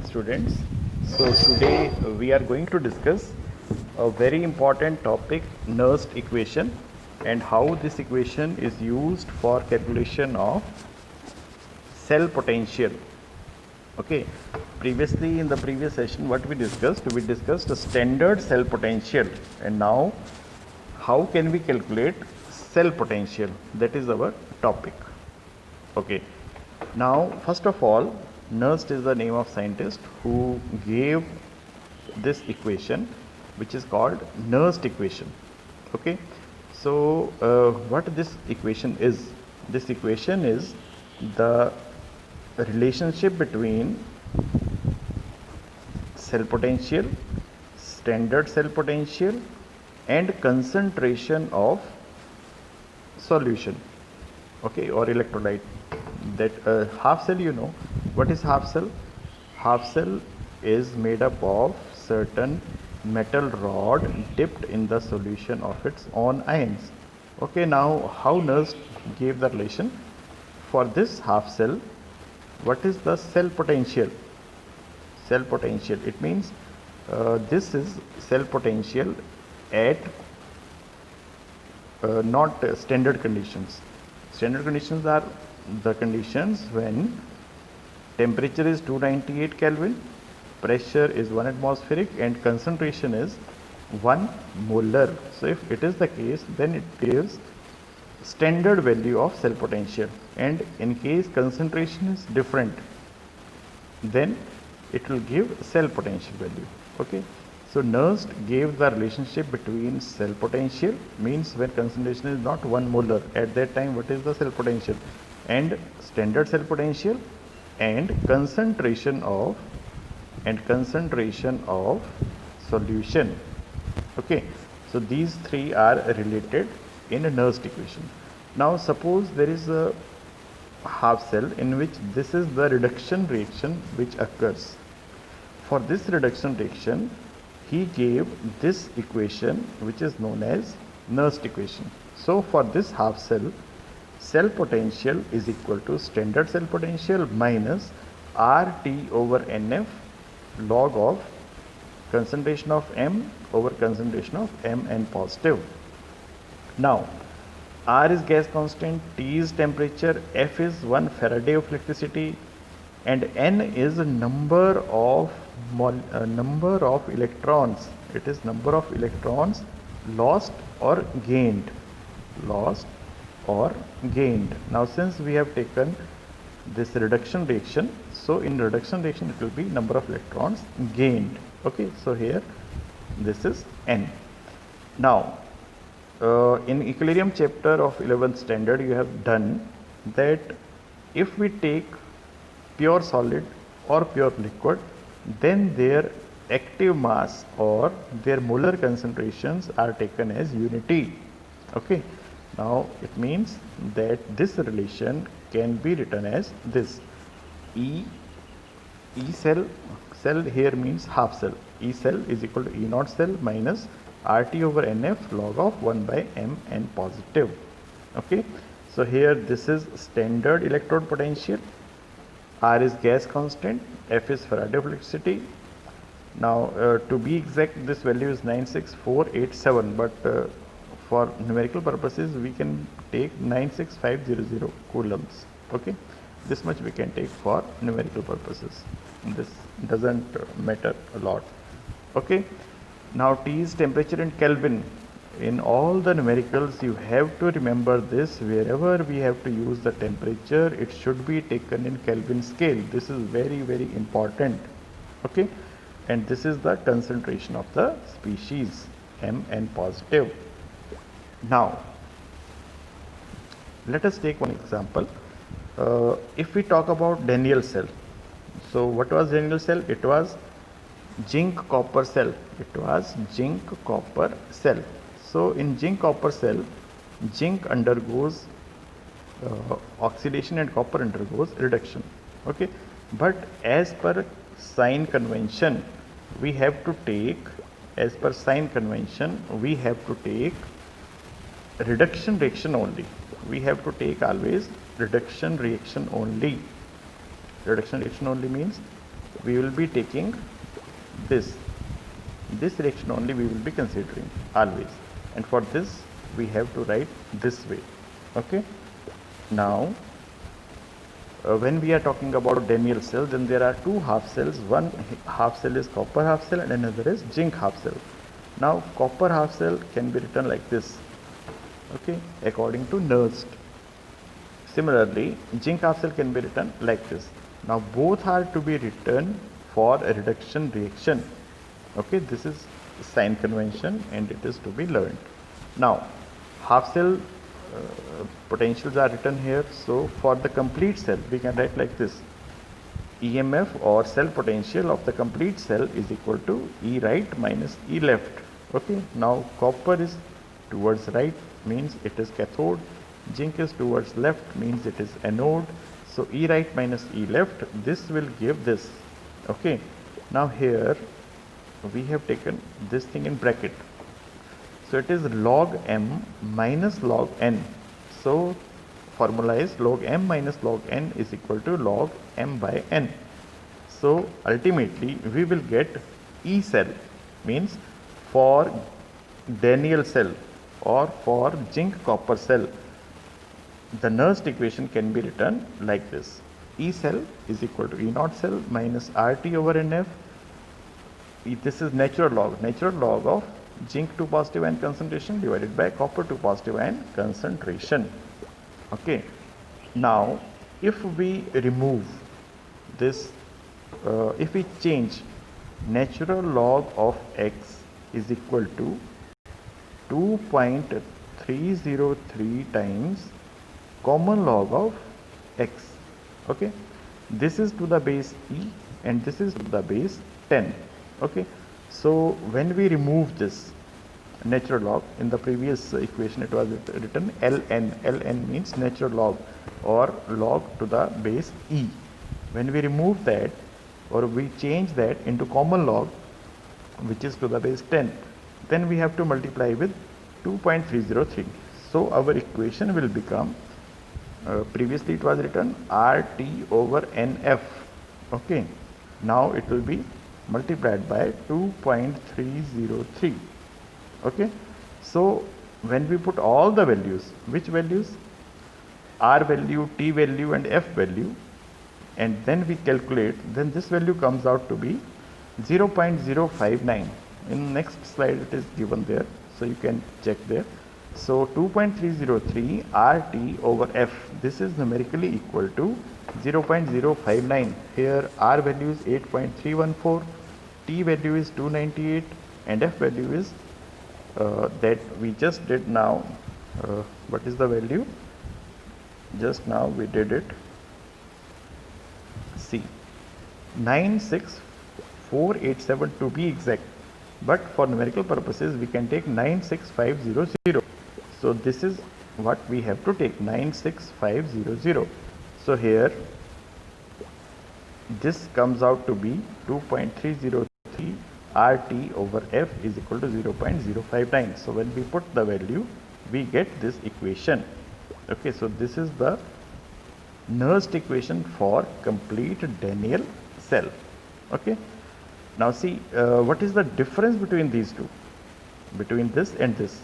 Students. So today we are going to discuss a very important topic, Nernst equation, and how this equation is used for calculation of cell potential. Okay, previously in the previous session what we discussed a standard cell potential, and now how can we calculate cell potential, that is our topic. Okay, now first of all, Nernst is the name of scientist who gave this equation, which is called Nernst equation. Okay, so what this equation is? This equation is the relationship between cell potential, standard cell potential, and concentration of solution, okay, or electrolyte. That half cell, you know what is half cell? Half cell is made up of certain metal rod dipped in the solution of its own ions. Okay, now how Nernst gave the relation for this half cell? What is the cell potential? Cell potential, it means this is cell potential at not standard conditions. Standard conditions are the conditions when temperature is 298 Kelvin, pressure is 1 atmospheric, and concentration is 1 molar. So if it is the case, then it gives standard value of cell potential, and in case concentration is different, then it will give cell potential value. Okay, so Nernst gave the relationship between cell potential, means when concentration is not 1 molar, at that time what is the cell potential, and standard cell potential, and concentration of solution. Okay, so these three are related in a Nernst equation. Now suppose there is a half cell in which this is the reduction reaction which occurs. For this reduction reaction, he gave this equation which is known as Nernst equation. So for this half cell, cell potential is equal to standard cell potential minus RT over NF log of concentration of M over concentration of Mn positive. Now R is gas constant, T is temperature, F is 1 Faraday of electricity, and N is a number of electrons. It is number of electrons lost or gained. Now since we have taken this reduction reaction, so in reduction reaction it will be number of electrons gained. Okay, so here this is N. Now in equilibrium chapter of 11th standard, you have done that if we take pure solid or pure liquid, then their active mass or their molar concentrations are taken as unity. Okay, now it means that this relation can be written as this: E cell here means half cell. E cell is equal to E naught cell minus RT over NF log of 1 by Mn positive. Okay, so here this is standard electrode potential, R is gas constant, F is Faraday of electricity. Now to be exact, this value is 96487, but for numerical purposes we can take 96500 coulombs. Okay, this much we can take for numerical purposes. This doesn't matter a lot. Okay, now T is temperature in Kelvin. In all the numericals you have to remember this: wherever we have to use the temperature, it should be taken in Kelvin scale. This is very, very important. Okay, and this is the concentration of the species, Mn positive. Now let us take one example. If we talk about Daniell cell, so what was Daniell cell? It was zinc copper cell. So in zinc copper cell, zinc undergoes oxidation and copper undergoes reduction. Okay, but as per sign convention we have to take reduction reaction only. We have to take always reduction reaction only. Reduction reaction only means we will be taking this reaction only we will be considering always, and for this we have to write this way. Okay, now when we are talking about Daniell cell, then there are two half cells. One half cell is copper half cell and another is zinc half cell. Now copper half cell can be written like this, okay, according to Nernst. Similarly, zinc half cell can be written like this. Now both are to be written for a reduction reaction. Okay, this is sign convention and it is to be learned. Now half cell potentials are written here. So for the complete cell we can write like this: EMF or cell potential of the complete cell is equal to E right minus E left. Okay, now copper is towards right, means it is cathode. Zinc is towards left, means it is anode. So E right minus E left, this will give this. Okay, now here we have taken this thing in bracket. So it is log m minus log n. So formula is log m minus log n is equal to log m by n. So ultimately we will get E cell, means for Daniell cell or for zinc copper cell, the Nernst equation can be written like this: E cell is equal to E naught cell minus RT over NF. This is natural log of zinc to positive ion concentration divided by copper to positive ion concentration. Okay, now if we remove this, if we change natural log of x is equal to 2.303 times common log of x. Okay, this is to the base e and this is to the base 10. Okay, so when we remove this natural log, in the previous equation it was written ln means natural log or log to the base e. When we remove that or we change that into common log, which is to the base 10, then we have to multiply with 2.303. So our equation will become, previously it was written RT over NF. Okay, now it will be multiplied by 2.303. Okay, so when we put all the values, which values? R value, T value and F value, and then we calculate, then this value comes out to be 0.059. In next slide it is given there, so you can check there. So 2.303 RT over F, this is numerically equal to 0.059. Here R value is 8.314, T value is 298 and F value is that we just did now. What is the value? Just now we did it. See, 96487 to be exact, but for numerical purposes we can take 96500. So this is what we have to take, 96500. So here this comes out to be 2.303 RT over F is equal to 0.059. So when we put the value, we get this equation. Okay, so this is the Nernst equation for complete Daniell cell. Okay, now see what is the difference between these two, between this and this.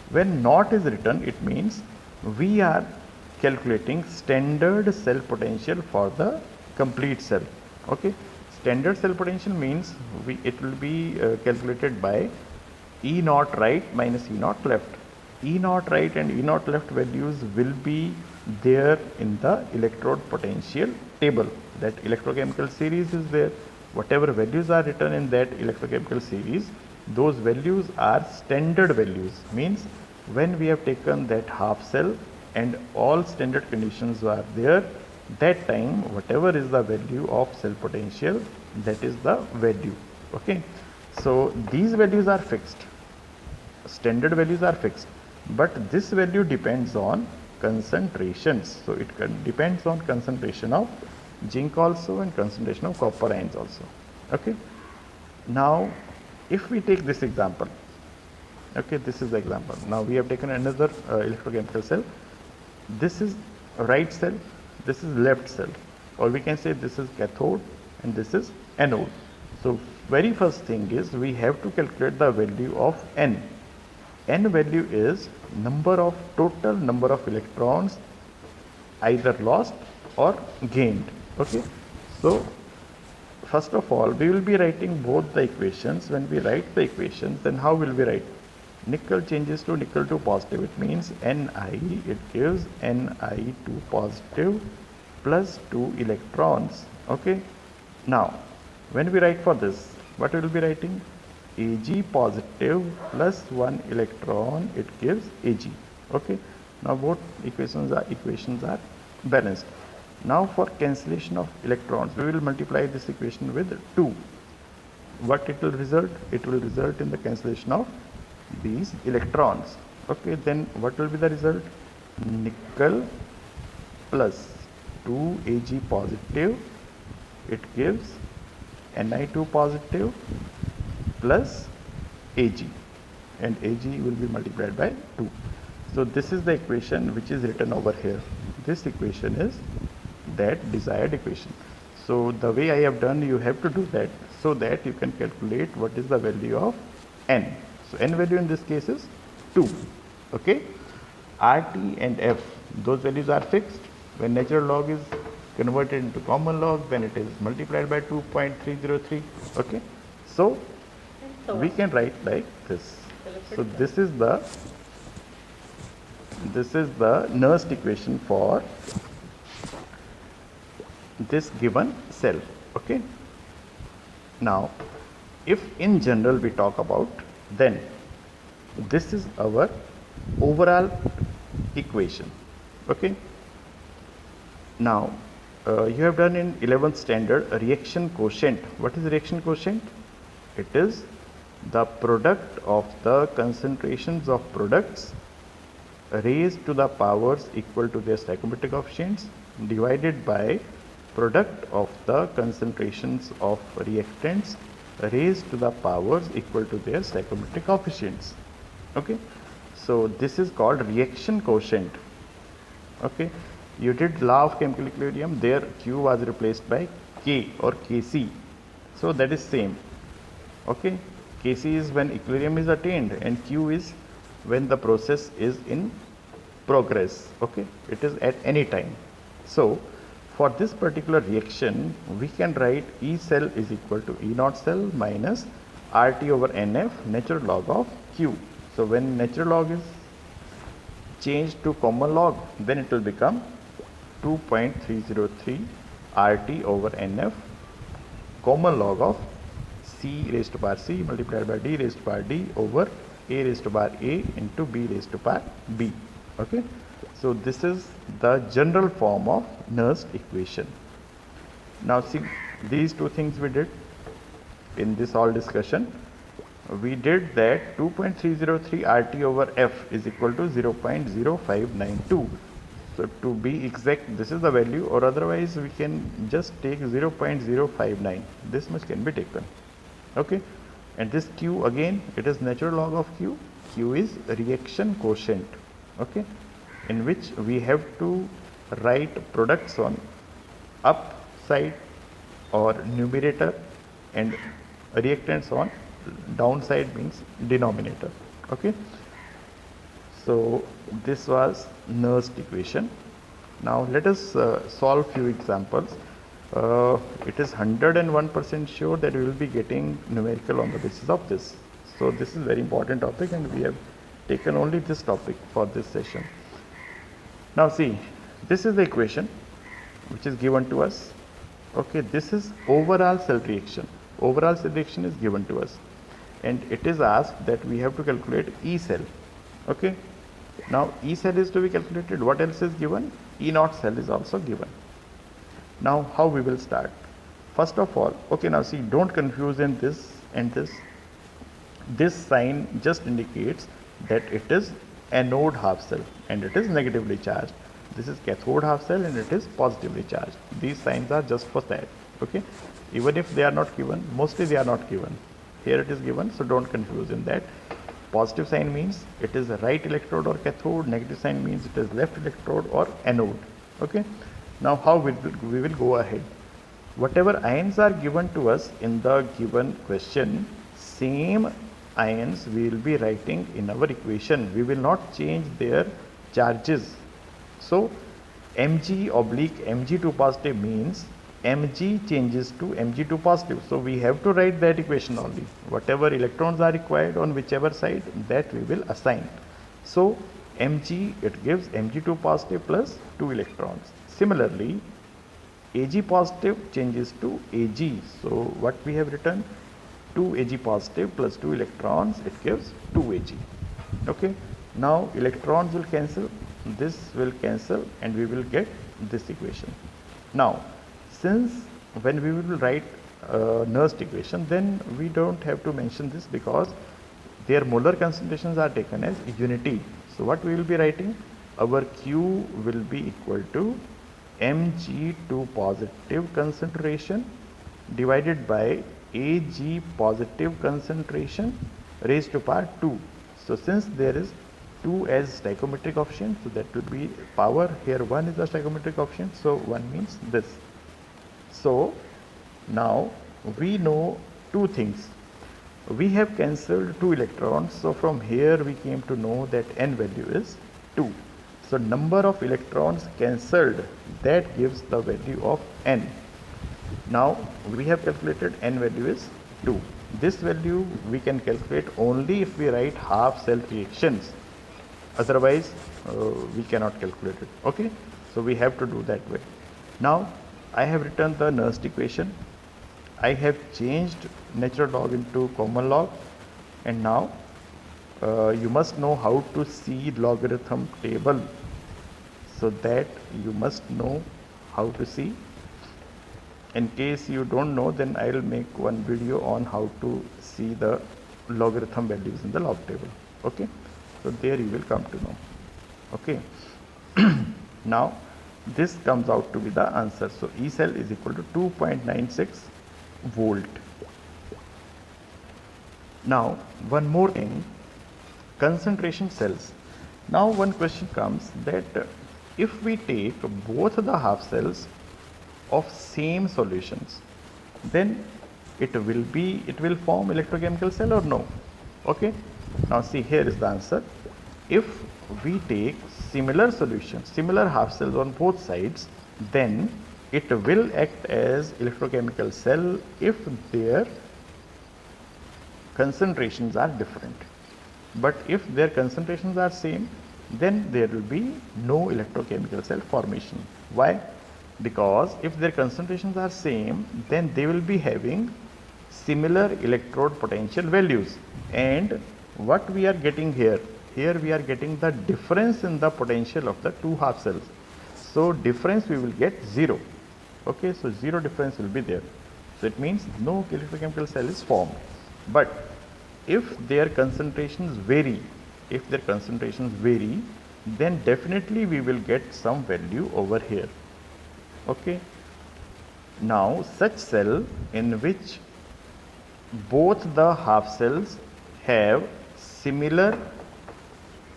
When not is written, it means we are calculating standard cell potential for the complete cell. Okay, standard cell potential means it will be calculated by E naught right minus E naught left. E naught right and E naught left values will be there in the electrode potential table. That electrochemical series is there. Whatever values are written in that electrochemical series, those values are standard values. Means when we have taken that half cell and all standard conditions are there, that time whatever is the value of cell potential, that is the value. Okay, so these values are fixed, standard values are fixed, but this value depends on concentrations. So it depends on concentration of zinc also and concentration of copper ions also. Okay, now if we take this example, okay, this is the example. Now we have taken another electrochemical cell. This is right cell, this is left cell, or we can say this is cathode and this is anode. So very first thing is we have to calculate the value of N. N value is total number of electrons either lost or gained. Okay, so first of all we will be writing both the equations. When we write the equations, then how will we write? Nickel changes to nickel 2 positive, it means Ni, it gives Ni2 positive plus 2 electrons. Okay, now when we write for this, what we will be writing? Ag positive plus 1 electron, it gives Ag. Okay, now both equations are balanced. Now for cancellation of electrons, we will multiply this equation with 2. What it will result? It will result in the cancellation of these electrons. Okay, then what will be the result? Nickel plus 2 Ag positive, it gives Ni2 positive plus Ag, and Ag will be multiplied by 2. So this is the equation which is written over here. This equation is that desired equation. So the way I have done, you have to do that so that you can calculate what is the value of N. So N value in this case is 2. Okay, RT and F, those values are fixed. When natural log is converted into common log, then it is multiplied by 2.303. Okay, so we can write like this. So this is the Nernst equation for this given cell. Okay, now if in general we talk about, then this is our overall equation. Okay, now you have done in 11th standard a reaction quotient. What is reaction quotient? It is the product of the concentrations of products raised to the powers equal to their stoichiometric coefficients divided by product of the concentrations of reactants raised to the powers equal to their stoichiometric coefficients. Okay, so this is called reaction quotient. Okay, you did law of chemical equilibrium, there Q was replaced by K or Kc, so that is same. Okay, Kc is when equilibrium is attained and Q is when the process is in progress. Okay, it is at any time. So for this particular reaction, we can write E cell is equal to E naught cell minus RT over NF natural log of Q. So when natural log is changed to common log, then it will become 2.303 RT over NF common log of C raised to power C multiplied by D raised to power D over A raised to power A into B raised to power B. Okay, so this is the general form of Nernst equation. Now see, these two things we did in this all discussion. We did that 2.303 RT over F is equal to 0.0592. So to be exact, this is the value, or otherwise we can just take 0.059. This much can be taken. Okay, and this Q again, it is natural log of Q. Q is reaction quotient. Okay, in which we have to write products on up side or numerator and reactants on downside, means denominator. Okay, so this was Nernst equation. Now let us solve few examples. It is 101% sure that we will be getting numerical on the basis of this. So this is very important topic and we have taken only this topic for this session. Now see, this is the equation which is given to us. Okay, this is overall cell reaction. Overall cell reaction is given to us and it is asked that we have to calculate E cell. Okay, now E cell is to be calculated. What else is given? E naught cell is also given. Now how we will start? First of all, okay, now see, don't confuse in this and this. This sign just indicates that it is anode half cell and it is negatively charged. This is cathode half cell and it is positively charged. These signs are just for that. Okay, even if they are not given, mostly they are not given. Here it is given, so don't confuse in that. Positive sign means it is a right electrode or cathode. Negative sign means it is left electrode or anode. Okay, now how we will go ahead. whatever ions are given to us in the given question, same ions we will be writing in our equation. We will not change their charges. So Mg oblique Mg2 positive means Mg changes to Mg2 positive. So we have to write that equation only. Whatever electrons are required on whichever side, that we will assign. So Mg, it gives Mg2 positive plus 2 electrons. Similarly, Ag positive changes to Ag. So what we have written, 2 Ag positive plus 2 electrons, it gives 2 Ag. Okay. Now electrons will cancel, this will cancel, and we will get this equation. Now, since when we will write Nernst equation, then we don't have to mention this because their molar concentrations are taken as unity. So what we will be writing? Our Q will be equal to Mg2 positive concentration divided by Ag positive concentration raised to power 2. So since there is 2 as stoichiometric coefficient, so that will be power, here 1 is the stoichiometric coefficient, so 1 means this. So now we know two things. We have cancelled 2 electrons, so from here we came to know that n value is 2. So number of electrons cancelled, that gives the value of n. Now we have calculated n value is 2. This value we can calculate only if we write half cell reactions. Otherwise we cannot calculate it. Okay, so we have to do that way. Now I have written the Nernst equation. I have changed natural log into common log, and now you must know how to see logarithm table, so that you must know how to see. In case you don't know, then I will make one video on how to see the logarithm values in the log table. Okay, so there you will come to know. Okay. Now this comes out to be the answer. So E cell is equal to 2.96 volt. Now one more thing, concentration cells. Now one question comes that if we take both the half cells of same solutions, then it will form electrochemical cell or no? Okay, now see, here is the answer. If we take similar solutions, similar half cells on both sides, then it will act as electrochemical cell if their concentrations are different. But if their concentrations are same, then there will be no electrochemical cell formation. Why? Because if their concentrations are same, then they will be having similar electrode potential values. And what we are getting here, we are getting the difference in the potential of the two half cells. So difference we will get 0. Okay, so 0 difference will be there. So it means no electrochemical cell is formed. But if their concentrations vary, then definitely we will get some value over here. Okay. Now such cell in which both the half cells have similar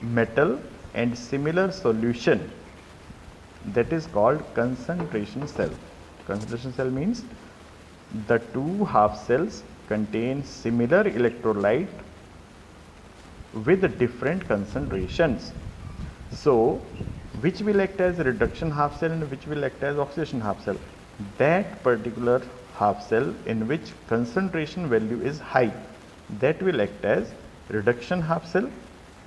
metal and similar solution, that is called concentration cell. Concentration cell means the two half cells contain similar electrolyte with different concentrations. So which will act as a reduction half cell and which will act as oxidation half cell? That particular half cell in which concentration value is high, that will act as reduction half cell,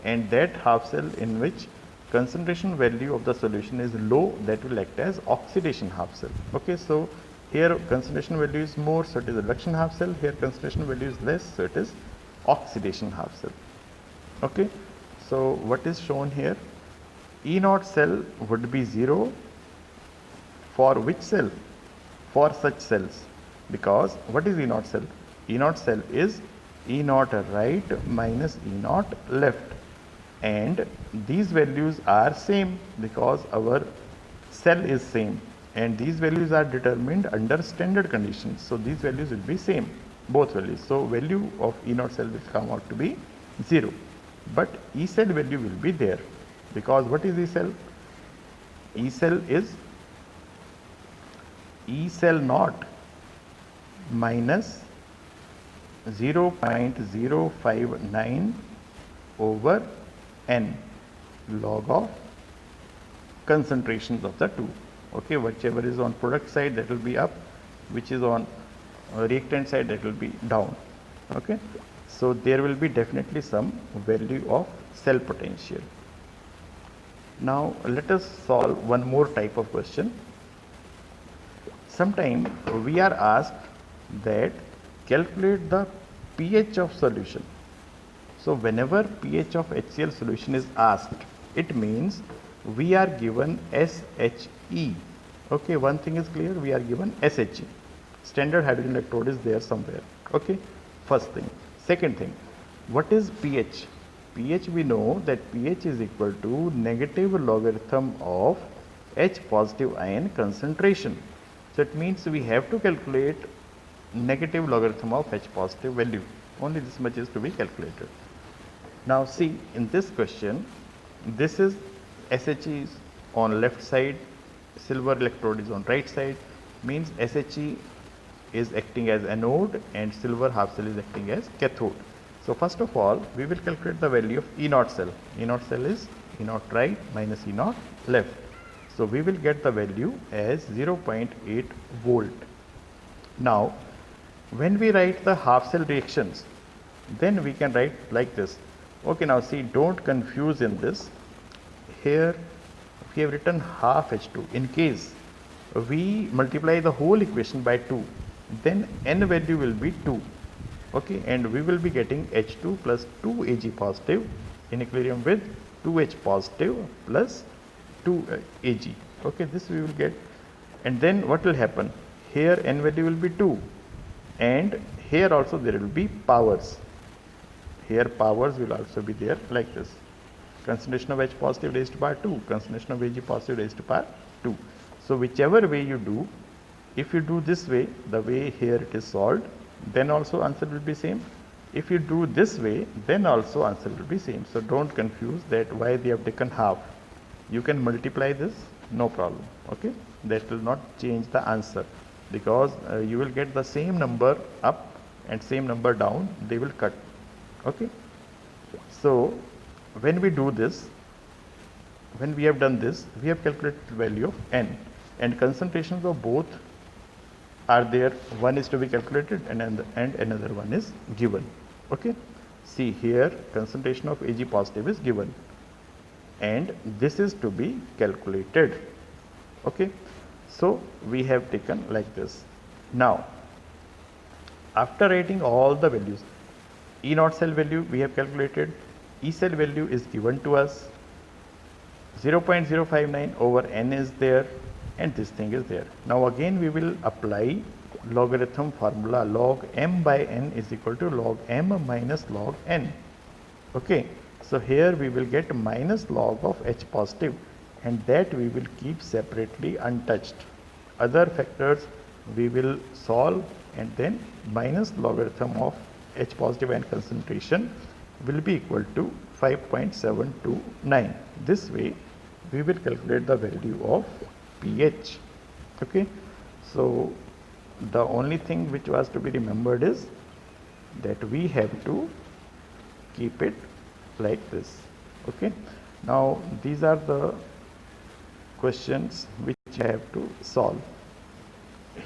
and that half cell in which concentration value of the solution is low, that will act as oxidation half cell. Okay, so here concentration value is more, so it is reduction half cell. Here concentration value is less, so it is oxidation half cell. Okay, so what is shown here? E0 cell would be 0 for which cell? For such cells. Because what is E0 cell? E0 cell is E0 right minus E0 left. And these values are same because our cell is same, and these values are determined under standard conditions. So these values will be same, both values. So value of E0 cell will come out to be 0. But E cell value will be there, because what is E cell? E cell is E cell naught. minus 0.059 over n log of concentrations of the two. Okay, whichever is on product side, that will be up, which is on reactant side, that will be down. Okay, so there will be definitely some value of cell potential. Now let us solve one more type of question. Sometimes we are asked that calculate the pH of solution. So whenever pH of HCl solution is asked, it means we are given SHE. Okay, one thing is clear, we are given SHE. Standard hydrogen electrode is there somewhere. Okay, first thing. Second thing, what is pH? pH, we know that pH is equal to negative logarithm of H positive ion concentration. So it means we have to calculate negative logarithm of H positive value. Only this much is to be calculated. Now see, in this question, this is SHE is on left side, silver electrode is on right side, means SHE is acting as anode and silver half cell is acting as cathode. So first of all, we will calculate the value of E naught cell. E naught cell is E naught right minus E naught left. So we will get the value as 0.8 volt. Now, when we write the half cell reactions, then we can write like this. Okay, now see, don't confuse in this. Here we have written half H2. In case we multiply the whole equation by 2, then n value will be 2. Okay, and we will be getting H2 plus 2 Ag positive in equilibrium with 2H positive plus 2 Ag. Okay, this we will get, and then what will happen? Here n value will be 2, and here also there will be powers. Here powers will also be there like this. Concentration of H positive raised to power 2, concentration of Ag positive raised to power 2. So whichever way you do, if you do this way, the way here it is solved, then also answer will be same. If you do this way, then also answer will be same. So don't confuse that why they have taken half. You can multiply this, no problem. Okay, that will not change the answer, because you will get the same number up and same number down, they will cut. Okay, so when we do this, when we have done this, we have calculated the value of n, and concentrations of both are there. One is to be calculated and another one is given. Okay, see here concentration of Ag positive is given and this is to be calculated. Okay, so we have taken like this. Now after writing all the values, E naught cell value we have calculated, E cell value is given to us, 0.059 over n is there, and this thing is there. Now again we will apply logarithm formula. Log m by n is equal to log m minus log n. Okay, so here we will get minus log of H positive, and that we will keep separately untouched. Other factors we will solve, and then minus logarithm of H positive ion concentration will be equal to 5.729. This way we will calculate the value of pH. Okay, so the only thing which was to be remembered is that we have to keep it like this. Okay, now these are the questions which I have to solve.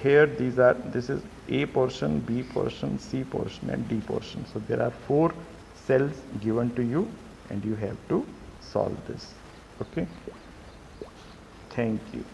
Here this is A portion, B portion, C portion and D portion. So there are 4 cells given to you and you have to solve this. Okay, thank you.